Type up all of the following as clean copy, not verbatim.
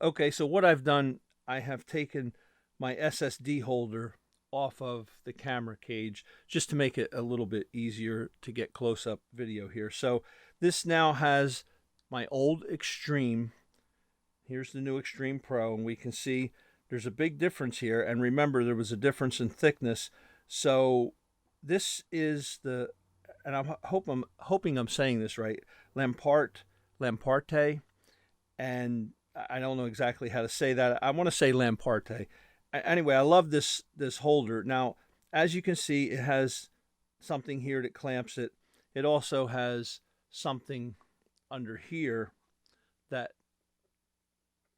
Okay, so what I've done, I have taken my SSD holder off of the camera cage just to make it a little bit easier to get close-up video here. So this now has my old Extreme. Here's the new Extreme Pro, and we can see there's a big difference here. And remember, there was a difference in thickness. So this is the, and I'm hoping I'm saying this right, Lamparte, and I don't know exactly how to say that. I want to say Lamparte. Anyway, I love this holder. Now, as you can see, it has something here that clamps it. It also has something under here that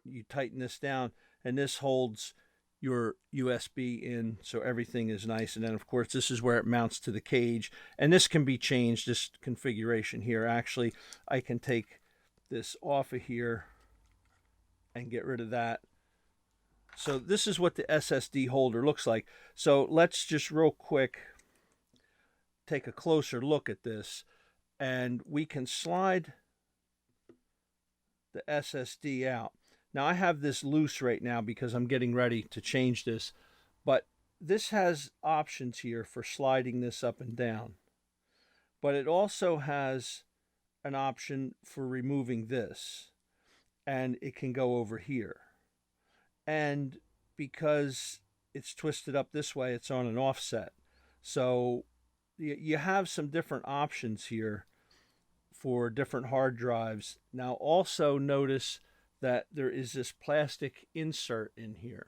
you tighten this down, and this holds your USB in, so everything is nice. And then of course this is where it mounts to the cage, and this can be changed, this configuration here. Actually, I can take this off of here and get rid of that. So this is what the SSD holder looks like. So let's just real quick take a closer look at this, and we can slide the SSD out. Now I have this loose right now because I'm getting ready to change this, but this has options here for sliding this up and down. But it also has an option for removing this, and it can go over here. And because it's twisted up this way, it's on an offset. So you have some different options here for different hard drives. Now also notice that there is this plastic insert in here.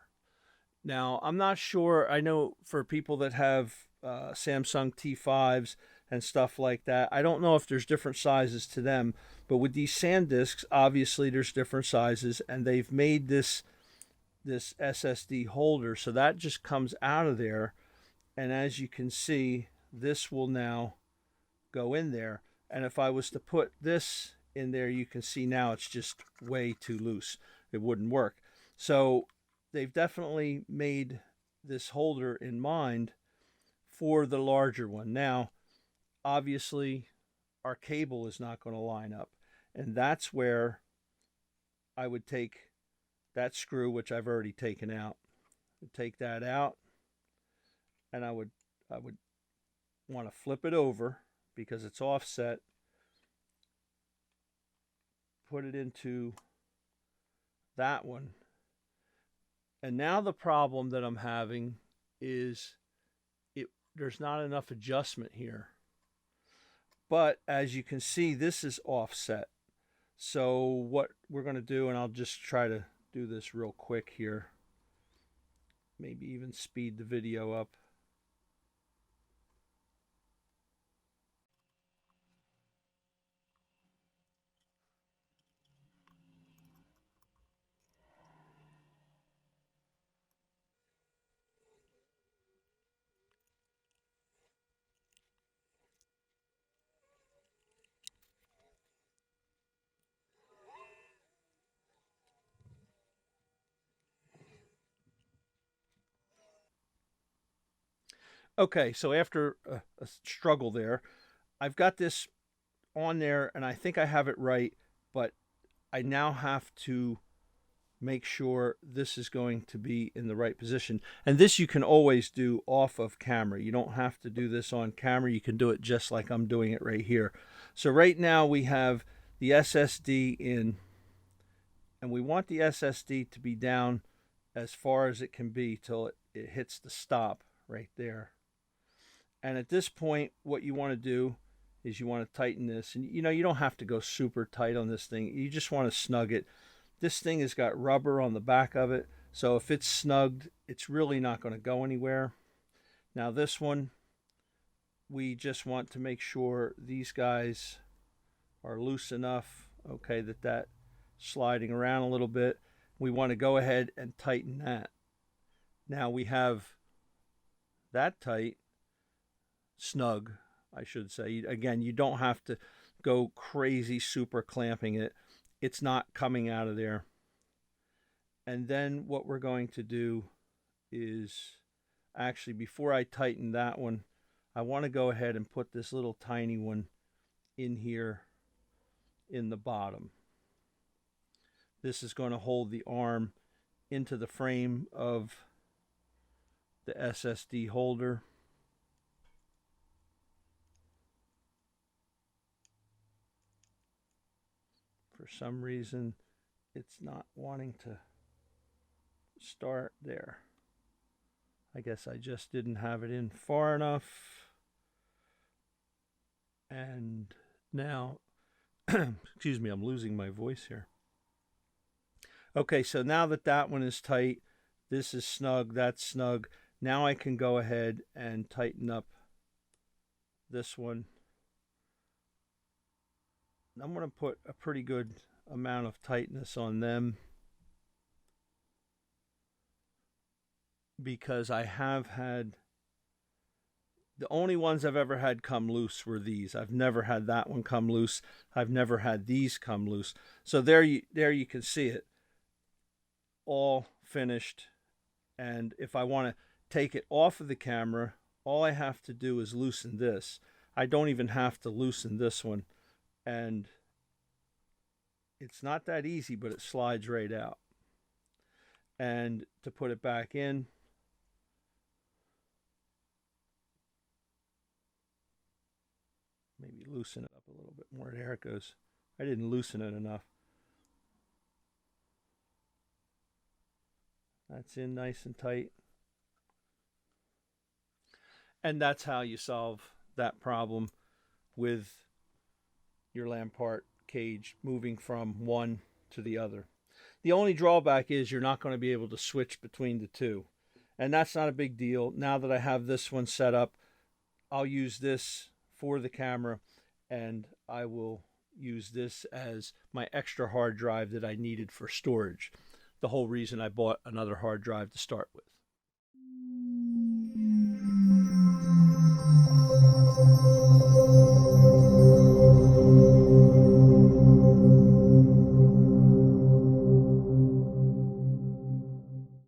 Now I'm not sure, I know for people that have Samsung T5s and stuff like that, I don't know if there's different sizes to them, but with these SanDisks, obviously there's different sizes, and they've made this SSD holder so that just comes out of there, and as you can see, this will now go in there. And if I was to put this in there, you can see now it's just way too loose. It wouldn't work. So they've definitely made this holder in mind for the larger one. Now, obviously, our cable is not going to line up, and that's where I would take that screw, which I've already taken out. Take that out, and I would want to flip it over because it's offset. Put it into that one. And now the problem that I'm having is there's not enough adjustment here. But as you can see, this is offset. So what we're going to do, and I'll just try to do this real quick here, maybe even speed the video up. Okay, so after a struggle there, I've got this on there, and I think I have it right, but I now have to make sure this is going to be in the right position. And this you can always do off of camera. You don't have to do this on camera. You can do it just like I'm doing it right here. So right now we have the SSD in, and we want the SSD to be down as far as it can be till it hits the stop right there. And at this point, what you want to do is you want to tighten this. And you know, you don't have to go super tight on this thing. You just want to snug it. This thing has got rubber on the back of it, so if it's snugged, it's really not going to go anywhere. Now this one, we just want to make sure these guys are loose enough, okay, that sliding around a little bit. We want to go ahead and tighten that. Now we have that tight, snug, I should say. Again, you don't have to go crazy super clamping it. It's not coming out of there. And then what we're going to do is, actually before I tighten that one, I want to go ahead and put this little tiny one in here in the bottom. This is going to hold the arm into the frame of the SSD holder. For some reason, it's not wanting to start there. I guess I just didn't have it in far enough. And now, excuse me, I'm losing my voice here. Okay, so now that that one is tight, this is snug, that's snug. Now I can go ahead and tighten up this one. I'm going to put a pretty good amount of tightness on them, because I have had, the only ones I've ever had come loose were these. I've never had that one come loose. I've never had these come loose. So there you can see it, all finished. And if I want to take it off of the camera, all I have to do is loosen this. I don't even have to loosen this one. And it's not that easy, but it slides right out. And to put it back in, maybe loosen it up a little bit more. There it goes. I didn't loosen it enough. That's in nice and tight. And that's how you solve that problem with your Lampart cage moving from one to the other. The only drawback is you're not going to be able to switch between the two. And that's not a big deal. Now that I have this one set up, I'll use this for the camera, and I will use this as my extra hard drive that I needed for storage. The whole reason I bought another hard drive to start with.